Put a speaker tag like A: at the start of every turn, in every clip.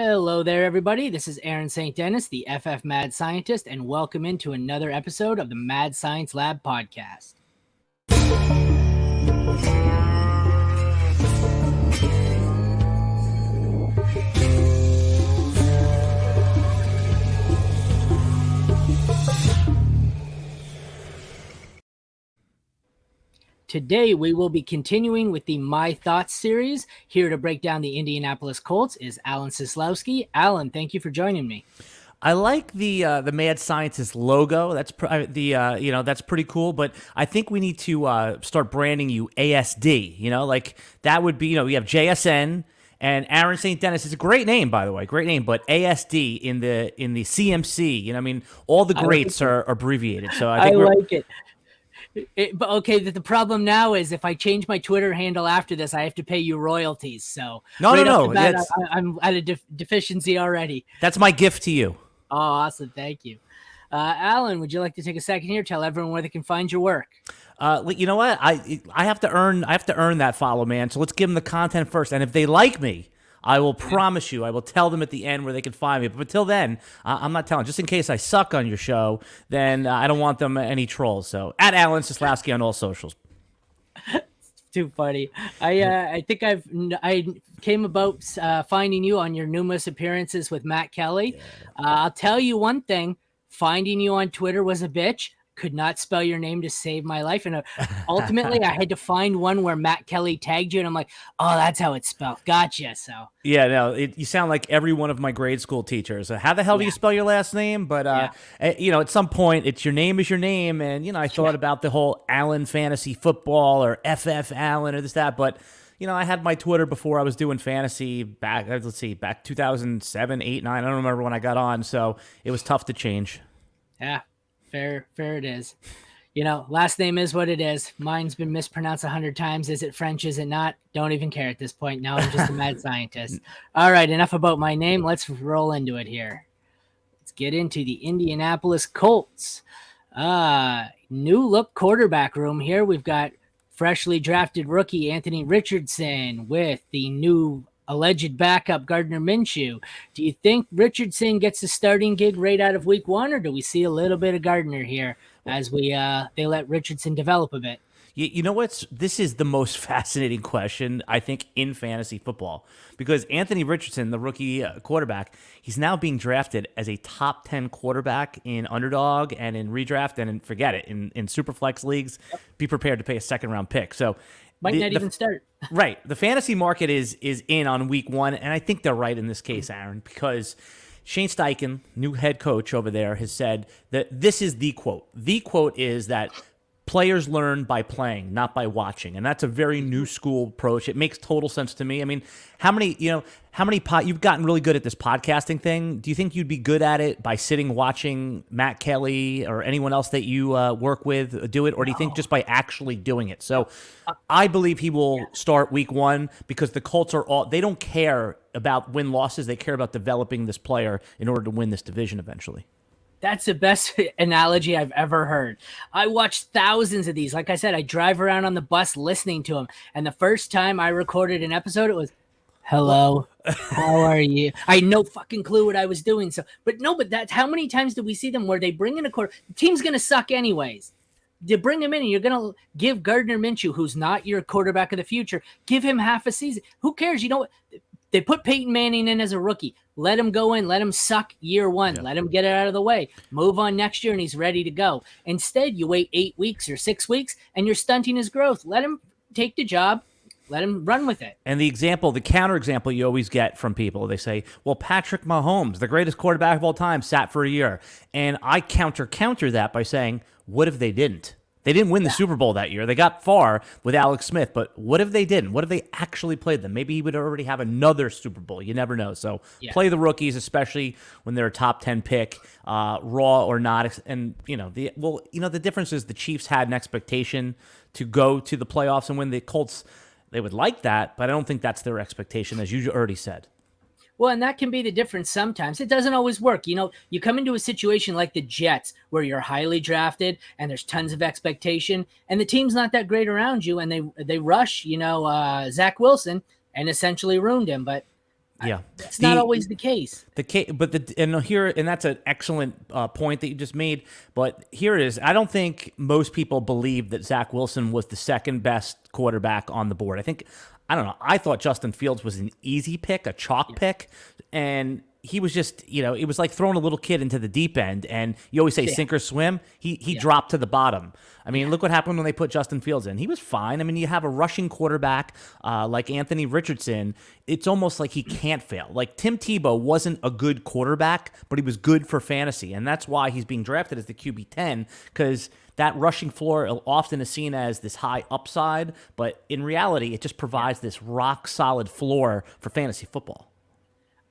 A: Hello there, everybody. This is Aaron St. Dennis, the FF Mad Scientist, and welcome into another episode of the Mad Science Lab podcast. Today, we will be continuing with the My Thoughts series. Here to break down the Indianapolis Colts is Alan Seslowsky. Alan, thank you for joining me.
B: I like the Mad Scientist logo. That's that's pretty cool. But I think we need to start branding you ASD. Like that would be. We have JSN and Aaron St. Dennis is a great name, by the way, great name. But ASD in the CMC. All the greats are abbreviated. So I
A: like it. But okay, the problem now is if I change my Twitter handle after this, I have to pay you royalties. So
B: no.
A: I'm at a deficiency already.
B: That's my gift to you.
A: Oh, awesome! Thank you, Alan. Would you like to take a second here? Tell everyone where they can find your work.
B: You know what? I have to earn that follow, man. So let's give them the content first, and if they like me, I will promise you, I will tell them at the end where they can find me. But until then, I'm not telling. Just in case I suck on your show, then I don't want them any trolls. So at Alan Seslowsky on all socials.
A: Too funny. I think I came about finding you on your numerous appearances with Matt Kelly. Yeah. I'll tell you one thing: finding you on Twitter was a bitch. Could not spell your name to save my life, and ultimately I had to find one where Matt Kelly tagged you, and I'm like, oh, that's how it's spelled. Gotcha. So
B: yeah, no, you sound like every one of my grade school teachers. How the hell do you spell your last name? But at some point, it's your name is your name, and I thought about the whole Allen Fantasy Football or FF Allen or this that, but. I had my Twitter before I was doing fantasy back 2007, 8, 9. I don't remember when I got on, so it was tough to change.
A: Yeah. Fair it is. Last name is what it is. Mine's been mispronounced 100 times. Is it French? Is it not? Don't even care at this point. Now I'm just a mad scientist. All right, enough about my name. Let's roll into it here. Let's get into the Indianapolis Colts. New look quarterback room here. We've got freshly drafted rookie Anthony Richardson with the new alleged backup Gardner Minshew. Do you think Richardson gets a starting gig right out of week one, or do we see a little bit of Gardner here as they let Richardson develop a bit?
B: You know what's? This is the most fascinating question, I think, in fantasy football, because Anthony Richardson, the rookie quarterback, he's now being drafted as a top 10 quarterback in underdog and in redraft and forget it, in Superflex leagues. Yep. Be prepared to pay a second-round pick. So
A: might not even start.
B: Right. The fantasy market is in on week one, and I think they're right in this case, Aaron, because Shane Steichen, new head coach over there, has said that this is the quote. The quote is that players learn by playing, not by watching, and that's a very new school approach. It makes total sense to me. I mean, you've gotten really good at this podcasting thing. Do you think you'd be good at it by sitting watching Matt Kelly or anyone else that you work with do it, or do you think just by actually doing it? So I believe he will start week one because the Colts they don't care about win-losses. They care about developing this player in order to win this division eventually.
A: That's the best analogy I've ever heard. I watched thousands of these. Like I said, I drive around on the bus listening to them. And the first time I recorded an episode, it was, hello, how are you? I had no fucking clue what I was doing. But that's how many times do we see them where they bring in a quarter? The team's going to suck anyways. You bring him in and you're going to give Gardner Minshew, who's not your quarterback of the future, give him half a season. Who cares? They put Peyton Manning in as a rookie. Let him go in. Let him suck year one. Yeah. Let him get it out of the way. Move on next year, and he's ready to go. Instead, you wait 8 weeks or 6 weeks, and you're stunting his growth. Let him take the job. Let him run with it.
B: And the counterexample you always get from people, they say, well, Patrick Mahomes, the greatest quarterback of all time, sat for a year. And I counter that by saying, what if they didn't? They didn't win the Super Bowl that year. They got far with Alex Smith, but what if they didn't? What if they actually played them? Maybe he would already have another Super Bowl. You never know. So play the rookies, especially when they're a top 10 pick, raw or not. And the difference is the Chiefs had an expectation to go to the playoffs and win. The Colts, they would like that, but I don't think that's their expectation, as you already said.
A: Well, and that can be the difference sometimes. It doesn't always work. You come into a situation like the Jets where you're highly drafted and there's tons of expectation and the team's not that great around you and they rush, Zach Wilson and essentially ruined him. But
B: Yeah.
A: That's not always the case.
B: And that's an excellent point that you just made. But here it is. I don't think most people believe that Zach Wilson was the second best quarterback on the board. I don't know. I thought Justin Fields was an easy pick, a chalk pick, and he was just, it was like throwing a little kid into the deep end. And you always say sink or swim. He dropped to the bottom. I mean, look what happened when they put Justin Fields in. He was fine. I mean, you have a rushing quarterback like Anthony Richardson. It's almost like he can't fail. Like Tim Tebow wasn't a good quarterback, but he was good for fantasy. And that's why he's being drafted as the QB 10, because that rushing floor often is seen as this high upside. But in reality, it just provides this rock solid floor for fantasy football.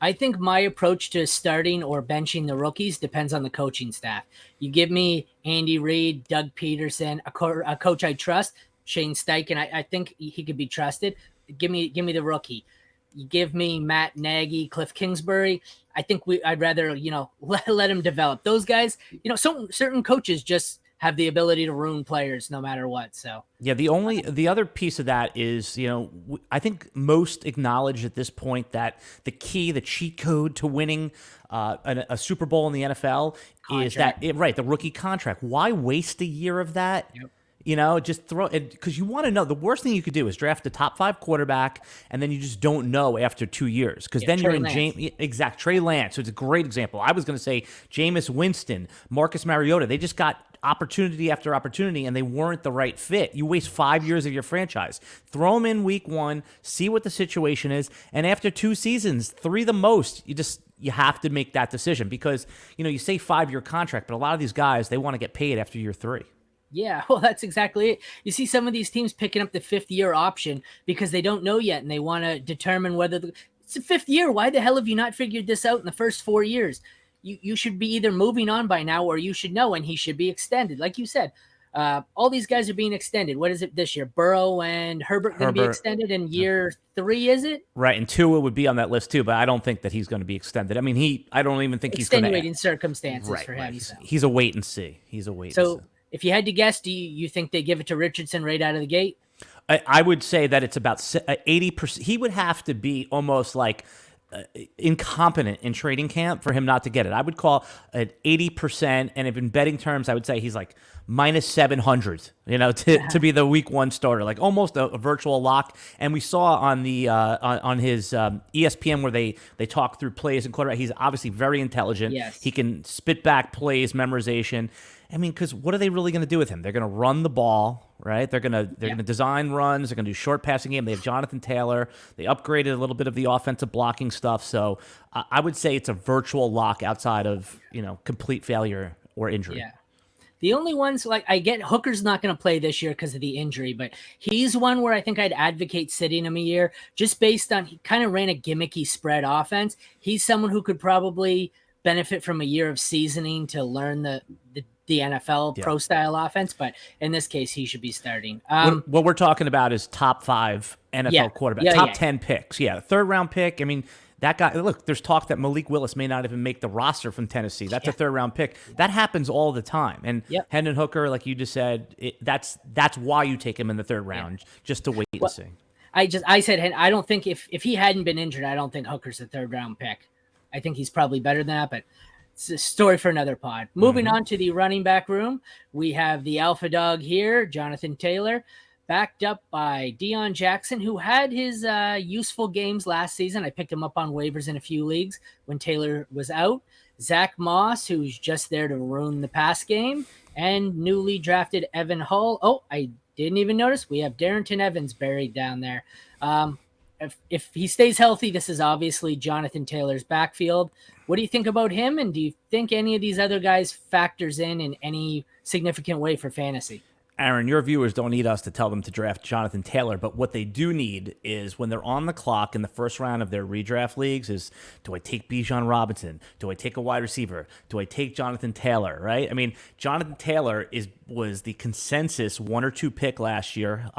A: I think my approach to starting or benching the rookies depends on the coaching staff. You give me Andy Reid, Doug Peterson, a coach I trust, Shane Steichen. I think he could be trusted. Give me the rookie. You give me Matt Nagy, Cliff Kingsbury. I think I'd rather let him develop. Those guys, certain coaches just have the ability to ruin players no matter what. So
B: yeah, the other piece of that is, I think most acknowledge at this point that the cheat code to winning a Super Bowl in the NFL is the rookie contract. Why waste a year of that? Yep. Just throw it, because you want to know. The worst thing you could do is draft a top 5 quarterback, and then you just don't know after 2 years, because then you're in Trey Lance. So it's a great example. I was going to say Jameis Winston, Marcus Mariota. They just got opportunity after opportunity, and they weren't the right fit. You waste 5 years of your franchise. Throw them in week 1, see what the situation is, and after 2 seasons, 3 the most, you have to make that decision, because you say 5-year contract, but a lot of these guys, they want to get paid after year 3.
A: Yeah, well, that's exactly it. You see some of these teams picking up the 5th-year option because they don't know yet, and they want to determine whether it's the 5th year. Why the hell have you not figured this out in the first 4 years? You should be either moving on by now, or you should know, and he should be extended. Like you said, all these guys are being extended. What is it this year? Burrow and Herbert going to be extended in year 3, is it?
B: Right, and Tua would be on that list too, but I don't think that he's going to be extended. I mean, I don't even think he's going to.
A: Extenuating circumstances for him.
B: Right. He's a wait and see. So
A: if you had to guess, do you think they give it to Richardson right out of the gate?
B: I would say that it's about 80%. He would have to be almost like incompetent in trading camp for him not to get it. I would call it 80%, and if in betting terms, I would say he's like minus 700, to be the week 1 starter, like almost a virtual lock. And we saw on the on his ESPN where they talk through plays and quarterback. He's obviously very intelligent.
A: Yes.
B: He can spit back plays, memorization. I mean, because what are they really going to do with him? They're going to run the ball, right? They're going to design runs. They're going to do short passing game. They have Jonathan Taylor. They upgraded a little bit of the offensive blocking stuff. So I would say it's a virtual lock outside of complete failure or injury.
A: Yeah. The only ones, like, I get Hooker's not going to play this year because of the injury, but he's one where I think I'd advocate sitting him a year just based on he kind of ran a gimmicky spread offense. He's someone who could probably benefit from a year of seasoning to learn the NFL pro style offense, but in this case, he should be starting.
B: What we're talking about is top 5 NFL quarterback, top 10 picks. Yeah, 3rd round pick. I mean, that guy. Look, there's talk that Malik Willis may not even make the roster from Tennessee. That's a 3rd round pick. That happens all the time. And Hendon Hooker, like you just said, that's why you take him in the 3rd round, just to wait and see.
A: I said I don't think if he hadn't been injured, I don't think Hooker's a 3rd round pick. I think he's probably better than that, but it's a story for another pod. Moving on to the running back room, we have the alpha dog here, Jonathan Taylor, backed up by Deion Jackson, who had his useful games last season. I picked him up on waivers in a few leagues when Taylor was out. Zach Moss, who's just there to ruin the pass game, and newly drafted Evan Hull. Oh, I didn't even notice. We have Darrington Evans buried down there. If he stays healthy, this is obviously Jonathan Taylor's backfield. What do you think about him? And do you think any of these other guys factors in any significant way for fantasy?
B: Aaron, your viewers don't need us to tell them to draft Jonathan Taylor, but what they do need is when they're on the clock in the first round of their redraft leagues is, do I take Bijan Robinson? Do I take a wide receiver? Do I take Jonathan Taylor, right? I mean, Jonathan Taylor is was the consensus 1 or 2 pick last year,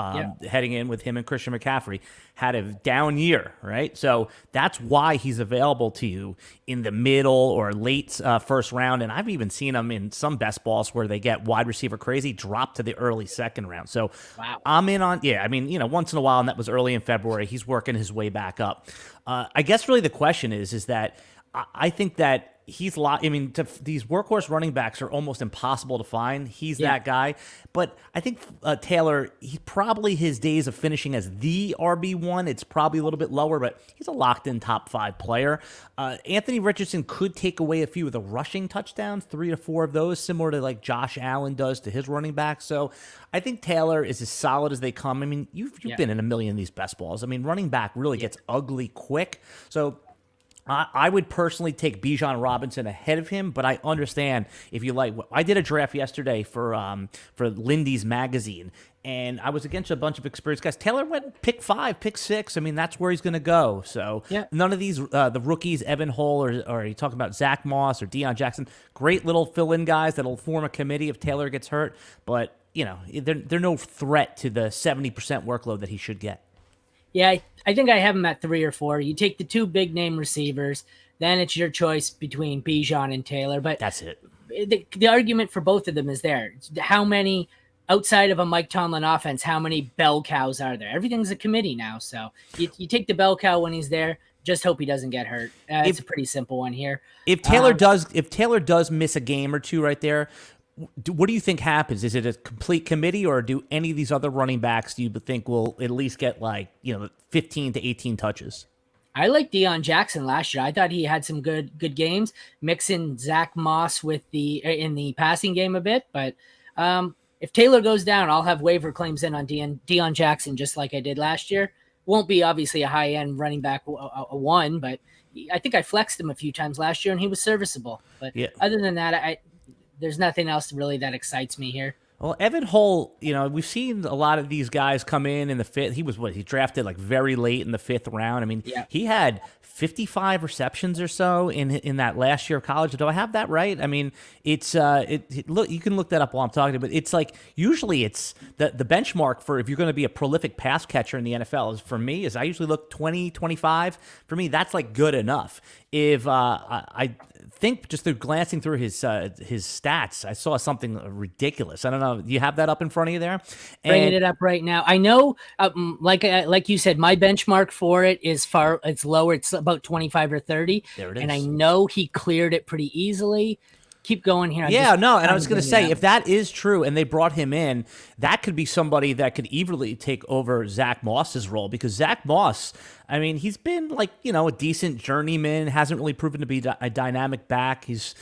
B: heading in with him and Christian McCaffrey, had a down year, right? So that's why he's available to you in the middle or late first round. And I've even seen him in some best balls where they get wide receiver crazy, drop to the early second round. So
A: Wow.
B: I'm in on, I mean, once in a while, and that was early in February, he's working his way back up. I guess really the question is that I think that he's these workhorse running backs are almost impossible to find. He's that guy. But I think Taylor, his days of finishing as the RB1, it's probably a little bit lower, but he's a locked-in top 5 player. Anthony Richardson could take away a few of the rushing touchdowns, 3 to 4 of those, similar to like Josh Allen does to his running back. So I think Taylor is as solid as they come. I mean, you've been in a million of these best balls. I mean, running back really gets ugly quick. So I would personally take Bijan Robinson ahead of him, but I understand if you like. I did a draft yesterday for Lindy's magazine, and I was against a bunch of experienced guys. Taylor went pick 5, pick 6. I mean, that's where he's going to go. So none of these the rookies, Evan Hull, or are you talking about Zach Moss or Deion Jackson? Great little fill-in guys that'll form a committee if Taylor gets hurt, but they're no threat to the 70% workload that he should get.
A: Yeah, I think I have him at 3 or 4. You take the 2 big name receivers, then it's your choice between Bijan and Taylor. But
B: that's it.
A: The argument for both of them is there. How many, outside of a Mike Tomlin offense, how many bell cows are there? Everything's a committee now. So you take the bell cow when he's there. Just hope he doesn't get hurt. It's a pretty simple one here.
B: If Taylor does miss a game or two right there, what do you think happens? Is it a complete committee, or do any of these other running backs do you think will at least get 15 to 18 touches?
A: I like Deion Jackson last year. I thought he had some good games, mixing Zach Moss with in the passing game a bit. But if Taylor goes down, I'll have waiver claims in on Deion Jackson just like I did last year. Won't be obviously a high end running back a 1, but I think I flexed him a few times last year and he was serviceable. But other than that, there's nothing else really that excites me here.
B: Well, Evan Hull, we've seen a lot of these guys come in the 5th. He drafted very late in the 5th round. I mean, he had 55 receptions or so in that last year of college. Do I have that right? I mean, it's look, you can look that up while I'm talking, but it's usually it's the benchmark for if you're going to be a prolific pass catcher in the NFL is I usually look 20, 25. For me, that's good enough. If I think just through glancing through his stats, I saw something ridiculous. I don't know. Do you have that up in front of you there?
A: Bringing it up right now. I know, like you said, my benchmark for it is it's lower. It's about 25 or 30.
B: There it is.
A: And I know he cleared it pretty easily. Keep going here.
B: And I was going to say, if that is true and they brought him in, that could be somebody that could easily take over Zach Moss's role, because Zach Moss, I mean, he's been a decent journeyman, hasn't really proven to be a dynamic back. He's,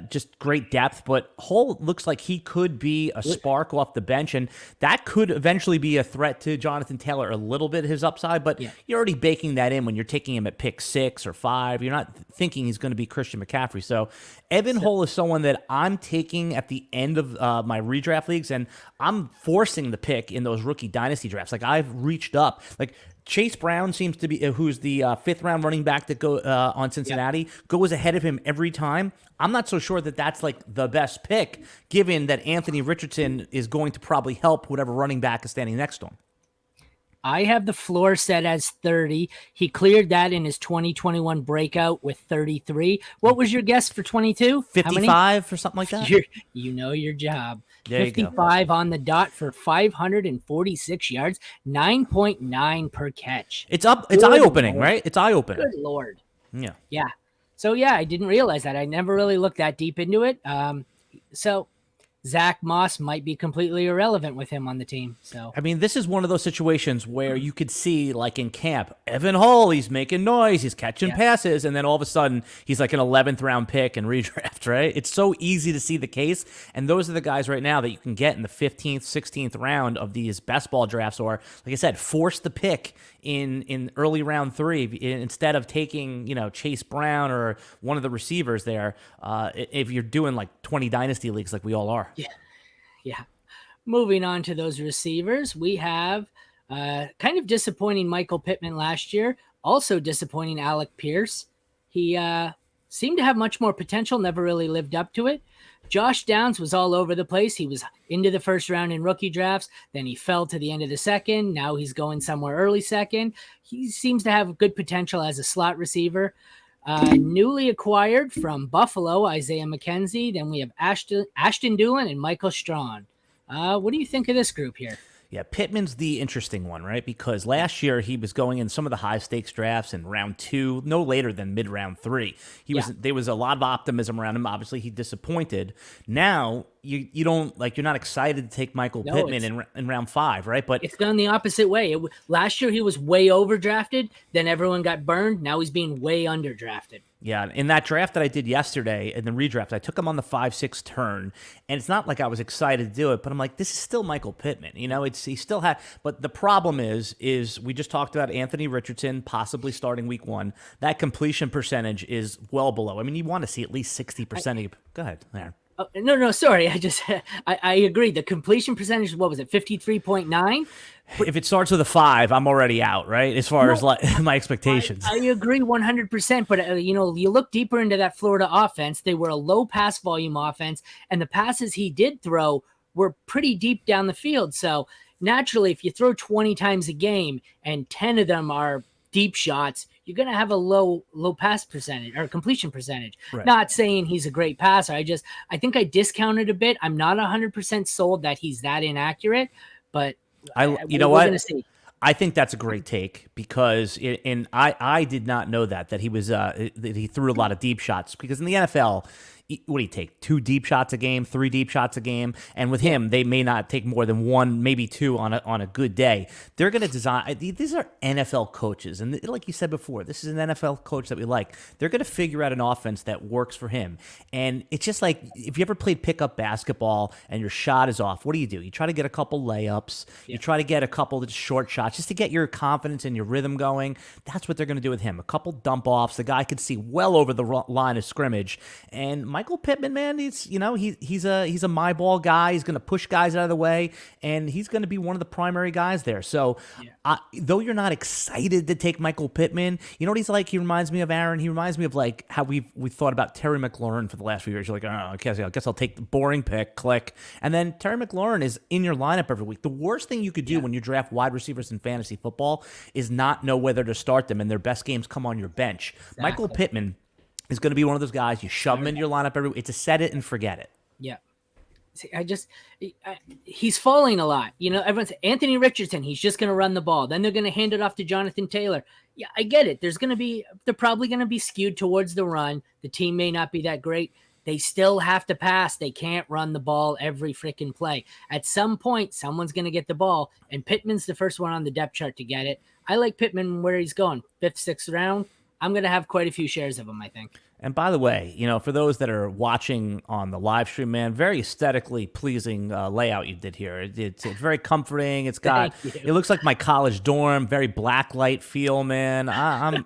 B: just great depth, but Hull looks like he could be a spark off the bench, and that could eventually be a threat to Jonathan Taylor, a little bit his upside, but you're already baking that in when you're taking him at pick 6 or 5. You're not thinking he's going to be Christian McCaffrey. So Evan Hull is someone that I'm taking at the end of my redraft leagues, and I'm forcing the pick in those rookie dynasty drafts. I've reached up. Chase Brown seems to be, who's the 5th round running back that go on Cincinnati, goes ahead of him every time. I'm not so sure that that's the best pick, given that Anthony Richardson is going to probably help whatever running back is standing next to him.
A: I have the floor set as 30. He cleared that in his 2021 breakout with 33. What was your guess for 22?
B: 55 or something like that?
A: You know your job.
B: There
A: 55 on the dot for 546 yards, 9.9 per catch.
B: It's eye-opening, right? It's eye-opening.
A: Good Lord.
B: Yeah.
A: Yeah. So, I didn't realize that. I never really looked that deep into it. So Zach Moss might be completely irrelevant with him on the team. So,
B: I mean, this is one of those situations where you could see, in camp, Evan Hull, he's making noise, he's catching passes, and then all of a sudden, he's an 11th round pick in redraft, right? It's so easy to see the case, and those are the guys right now that you can get in the 15th, 16th round of these best ball drafts, or, like I said, force the pick in early round 3 instead of taking, Chase Brown or one of the receivers there, if you're doing 20 dynasty leagues like we all are.
A: Yeah. Moving on to those receivers, we have kind of disappointing Michael Pittman last year, also disappointing Alec Pierce. He seemed to have much more potential, never really lived up to it. Josh Downs was all over the place. He was into the first round in rookie drafts. Then he fell to the end of the second. Now he's going somewhere early second. He seems to have good potential as a slot receiver. Newly acquired from Buffalo, Isaiah McKenzie. Then we have Ashton Dulin and Michael Strawn. What do you think of this group here?
B: Yeah, Pittman's the interesting one, right? Because last year he was going in some of the high stakes drafts in round 2, no later than mid round 3. There was a lot of optimism around him. Obviously, he disappointed. Now you don't you're not excited to take Michael Pittman in round 5, right? But
A: it's gone the opposite way. Last year he was way overdrafted. Then everyone got burned. Now he's being way underdrafted.
B: Yeah, in that draft that I did yesterday, in the redraft, I took him on the 5-6 turn, and it's not like I was excited to do it, but I'm like, this is still Michael Pittman. He still had, but the problem is we just talked about Anthony Richardson possibly starting week 1. That completion percentage is well below. I mean, you want to see at least 60%. Go ahead, Aaron.
A: No, sorry. I agree. The completion percentage, what was it, 53.9?
B: If it starts with a 5, I'm already out, right? As far as my expectations.
A: I agree 100%. But, you look deeper into that Florida offense. They were a low pass volume offense, and the passes he did throw were pretty deep down the field. So naturally, if you throw 20 times a game and 10 of them are deep shots, you're going to have a low pass percentage or completion percentage. Right. Not saying he's a great passer. I think I discounted a bit. I'm not 100% sold that he's that inaccurate, but
B: you know what? I think that's a great take because I did not know that he was that he threw a lot of deep shots, because in the NFL, what do you take? 2 deep shots a game, 3 deep shots a game, and with him, they may not take more than 1, maybe 2 on a good day. They're going to design. These are NFL coaches, and like you said before, this is an NFL coach that we like. They're going to figure out an offense that works for him, and it's just like if you ever played pickup basketball and your shot is off, what do? You try to get a couple layups, you try to get a couple of short shots just to get your confidence and your rhythm going. That's what they're going to do with him. A couple dump offs, the guy could see well over the line of scrimmage, and Michael Pittman, man, he's a my ball guy. He's going to push guys out of the way, and he's going to be one of the primary guys there. So, though you're not excited to take Michael Pittman, you know what he's like? He reminds me of Aaron. He reminds me of like how we thought about Terry McLaurin for the last few years. You're like, oh, I guess I'll take the boring pick, click, and then Terry McLaurin is in your lineup every week. The worst thing you could do when you draft wide receivers in fantasy football is not know whether to start them, and their best games come on your bench. Exactly. Michael Pittman is going to be one of those guys you shove him into your lineup every week. It's a set it and forget it.
A: Yeah. See, he's falling a lot. Everyone's Anthony Richardson. He's just going to run the ball. Then they're going to hand it off to Jonathan Taylor. Yeah, I get it. They're probably going to be skewed towards the run. The team may not be that great. They still have to pass. They can't run the ball every freaking play. At some point, someone's going to get the ball, and Pittman's the first one on the depth chart to get it. I like Pittman where he's going, 5th, 6th round. I'm going to have quite a few shares of him, I think.
B: And by the way, for those that are watching on the live stream, man, very aesthetically pleasing layout you did here. It's very comforting. It looks like my college dorm, very blacklight feel, man. I'm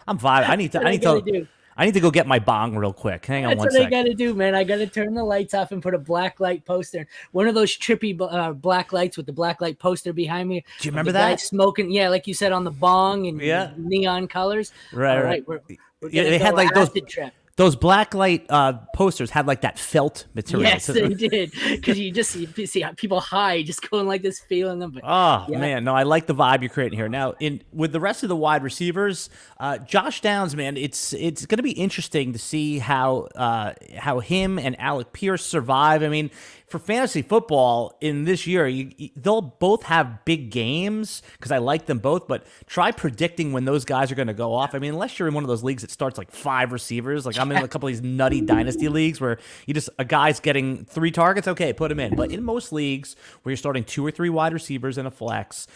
B: vibing. I need to go get my bong real quick. Hang on one second.
A: That's what I got to do, man. I got to turn the lights off and put a black light poster. One of those trippy black lights with the black light poster behind me.
B: Do you remember that?
A: Guy smoking, like you said, on the bong and neon colors.
B: Right,
A: all right. We're
B: they had like those black light posters had like that felt material.
A: Yes, they did. Because you see how people high, just going like this, feeling them. But,
B: man, no, I like the vibe you're creating here. Now, with the rest of the wide receivers, Josh Downs, man, it's going to be interesting to see how him and Alec Pierce survive. I mean, for fantasy football in this year, they'll both have big games because I like them both, but try predicting when those guys are going to go off. I mean, unless you're in one of those leagues that starts like 5 receivers, like I'm in a couple of these nutty dynasty leagues where a guy's getting 3 targets, okay, put him in. But in most leagues where you're starting 2 or 3 wide receivers and a flex,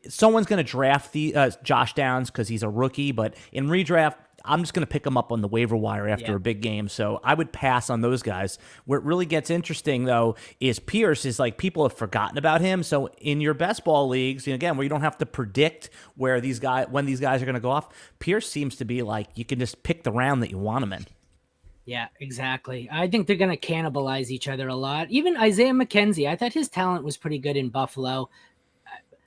B: someone's going to draft the Josh Downs because he's a rookie, but in redraft, I'm just going to pick them up on the waiver wire after a big game. So I would pass on those guys. Where it really gets interesting, though, is Pierce is like people have forgotten about him. So in your best ball leagues, again, where you don't have to predict when these guys are going to go off, Pierce seems to be like you can just pick the round that you want him in.
A: Yeah, exactly. I think they're going to cannibalize each other a lot. Even Isaiah McKenzie, I thought his talent was pretty good in Buffalo.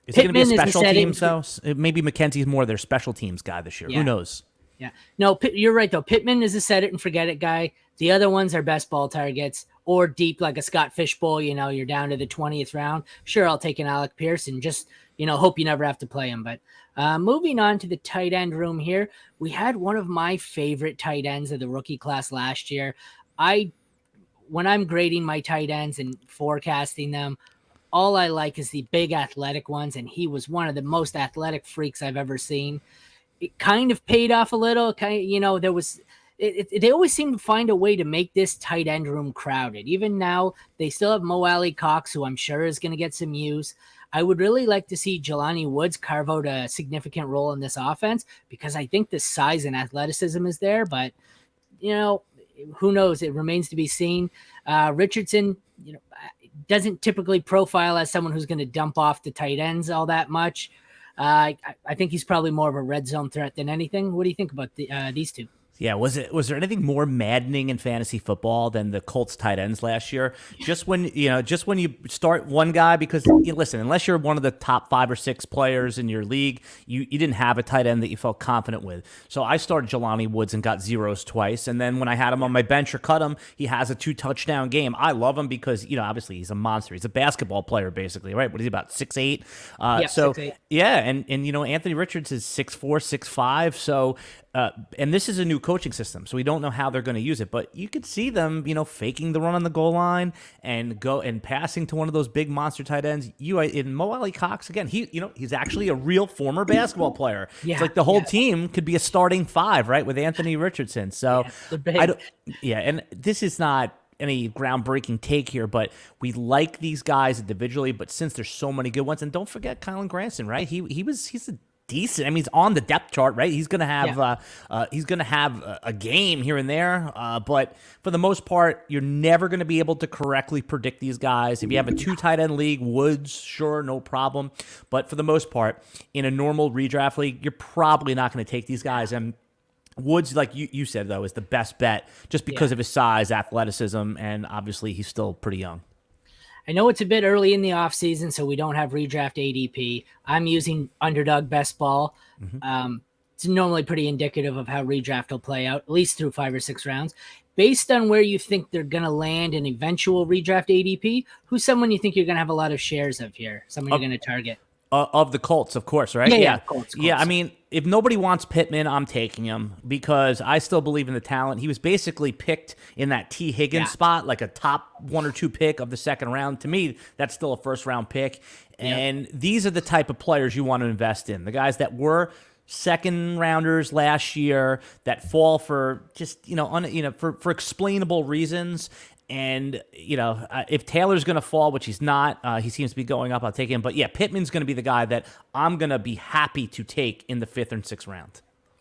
B: Is he going to be a special teams, though? Maybe McKenzie's more their special teams guy this year. Yeah. Who knows?
A: Yeah. No, you're right, though. Pittman is a set it and forget it guy. The other ones are best ball targets or deep like a Scott Fishbowl. You're down to the 20th round. Sure, I'll take an Alec Pierce and just, hope you never have to play him. But moving on to the tight end room here, we had one of my favorite tight ends of the rookie class last year. When I'm grading my tight ends and forecasting them, all I like is the big athletic ones, and he was one of the most athletic freaks I've ever seen. It kind of paid off a little. There was they always seem to find a way to make this tight end room crowded. Even now, they still have Mo Alley Cox, who I'm sure is going to get some use. I would really like to see Jelani Woods carve out a significant role in this offense because I think the size and athleticism is there, but who knows? It remains to be seen. Richardson, doesn't typically profile as someone who's going to dump off the tight ends all that much. I think he's probably more of a red zone threat than anything. What do you think about these two?
B: Yeah, was there anything more maddening in fantasy football than the Colts tight ends last year? Just when you start one guy, because listen, unless you're one of the top 5 or 6 players in your league, you didn't have a tight end that you felt confident with. So I started Jelani Woods and got zeros twice, and then when I had him on my bench or cut him, he has a 2 touchdown game. I love him because obviously he's a monster. He's a basketball player basically, right? What is he, about 6'8"?
A: Yeah,
B: so
A: 6'8".
B: Yeah, and Anthony Richards is 6'4", 6'5", so. And this is a new coaching system, so we don't know how they're going to use it. But you could see them, faking the run on the goal line and passing to one of those big monster tight ends. In Mo Alley Cox again, he's actually a real former basketball player.
A: Yeah,
B: it's like the whole team could be a starting 5, right, with Anthony Richardson. So and this is not any groundbreaking take here, but we like these guys individually. But since there's so many good ones, and don't forget Kylan Granson, right? He's a decent. I mean, he's on the depth chart, right? He's gonna have a game here and there, but for the most part, you're never gonna be able to correctly predict these guys. If you have a 2 tight end league, Woods, sure, no problem, but for the most part, in a normal redraft league, you're probably not gonna take these guys. And Woods, like you said, though, is the best bet just because of his size, athleticism, and obviously he's still pretty young.
A: I know it's a bit early in the offseason, so we don't have redraft ADP. I'm using underdog best ball. Mm-hmm. It's normally pretty indicative of how redraft will play out, at least through 5 or 6 rounds. Based on where you think they're going to land in eventual redraft ADP, who's someone you think you're going to have a lot of shares of here? Someone you're going to target?
B: Of the Colts, of course, right?
A: Yeah. Colts.
B: Yeah, I mean, if nobody wants Pittman, I'm taking him because I still believe in the talent. He was basically picked in that T. Higgins spot, like a top 1 or 2 pick of the second round. To me, that's still a first-round pick. And these are the type of players you want to invest in. The guys that were second rounders last year that fall for just, for explainable reasons. And, if Taylor's going to fall, which he's not, he seems to be going up, I'll take him. But, yeah, Pittman's going to be the guy that I'm going to be happy to take in the 5th and 6th round.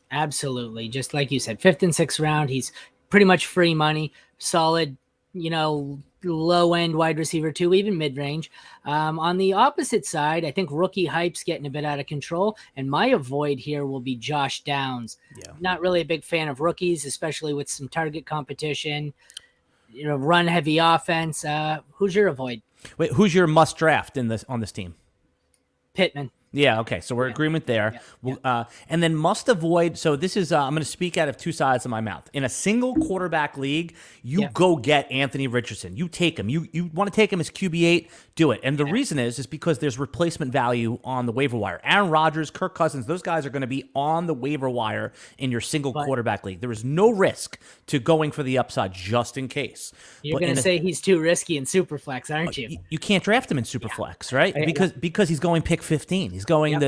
A: Absolutely. Just like you said, 5th and 6th round, he's pretty much free money, solid, low-end wide receiver too, even mid-range. On the opposite side, I think rookie hype's getting a bit out of control, and my avoid here will be Josh Downs. Yeah. Not really a big fan of rookies, especially with some target competition. Run heavy offense. Who's your avoid?
B: Wait, who's your must draft on this team?
A: Pittman.
B: Yeah, okay, so we're in agreement there. And then must avoid, so this is, I'm going to speak out of 2 sides of my mouth. In a single quarterback league, you go get Anthony Richardson. You take him. You want to take him as QB8, do it. And the reason is because there's replacement value on the waiver wire. Aaron Rodgers, Kirk Cousins, those guys are going to be on the waiver wire in your single quarterback league. There is no risk to going for the upside just in case.
A: You're going to say he's too risky in Superflex, aren't you?
B: You can't draft him in Superflex, right? Because he's going pick 15. He's going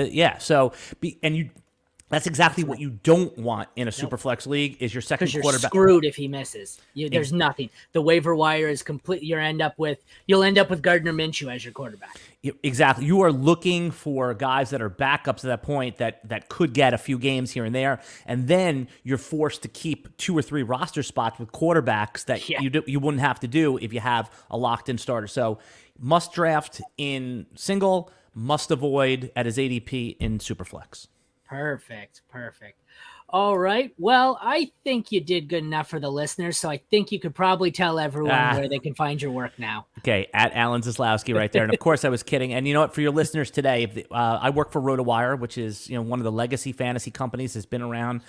B: that's exactly what you don't want in a super flex league is your second quarterback.
A: Because you're screwed if he misses. There's nothing. The waiver wire is complete. You'll end up with Gardner Minshew as your quarterback.
B: Exactly. You are looking for guys that are backups at that point that could get a few games here and there, and then you're forced to keep 2 or 3 roster spots with quarterbacks that you wouldn't have to do if you have a locked-in starter. So must draft in single, must avoid at his ADP in Superflex.
A: Perfect. All right. Well, I think you did good enough for the listeners, so I think you could probably tell everyone where they can find your work now.
B: Okay, at Alan Seslowsky right there. And of course, I was kidding. And you know what? For your listeners today, I work for RotoWire, which is one of the legacy fantasy companies that's been around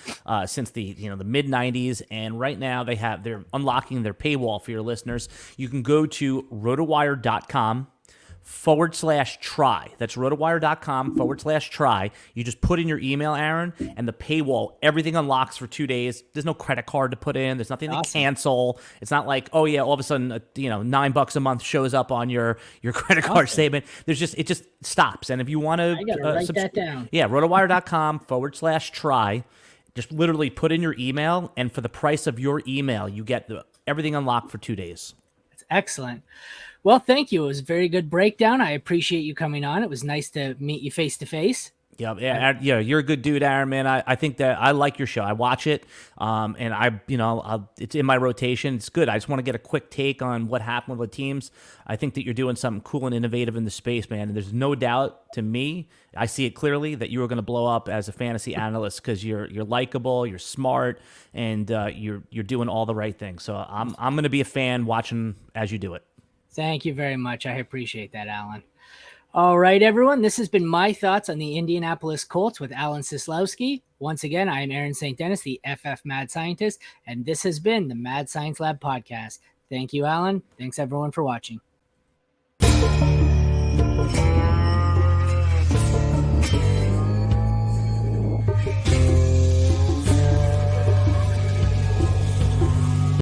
B: since the mid '90s. And right now, they're unlocking their paywall for your listeners. You can go to rotowire.com/try. That's rotowire.com/try. You just put in your email, Aaron, and the paywall, everything unlocks for 2 days. There's no credit card to put in. There's nothing to cancel. It's not like, oh yeah, all of a sudden, $9 a month shows up on your credit card statement. It just stops. And if you want to,
A: I gotta write that down.
B: Yeah, rotowire.com/try. Just literally put in your email, and for the price of your email, you get everything unlocked for 2 days.
A: That's excellent. Well, thank you. It was a very good breakdown. I appreciate you coming on. It was nice to meet you face to face.
B: Yeah, you're a good dude, Aaron, man. I think that I like your show. I watch it, and it's in my rotation. It's good. I just want to get a quick take on what happened with the teams. I think that you're doing something cool and innovative in the space, man. And there's no doubt to me, I see it clearly that you are going to blow up as a fantasy analyst because you're likable, you're smart, and you're doing all the right things. So I'm going to be a fan watching as you do it.
A: Thank you very much. I appreciate that, Alan. All right, everyone. This has been my thoughts on the Indianapolis Colts with Alan Seslowsky. Once again, I am Aaron St. Dennis, the FF Mad Scientist, and this has been the Mad Science Lab podcast. Thank you, Alan. Thanks, everyone, for watching.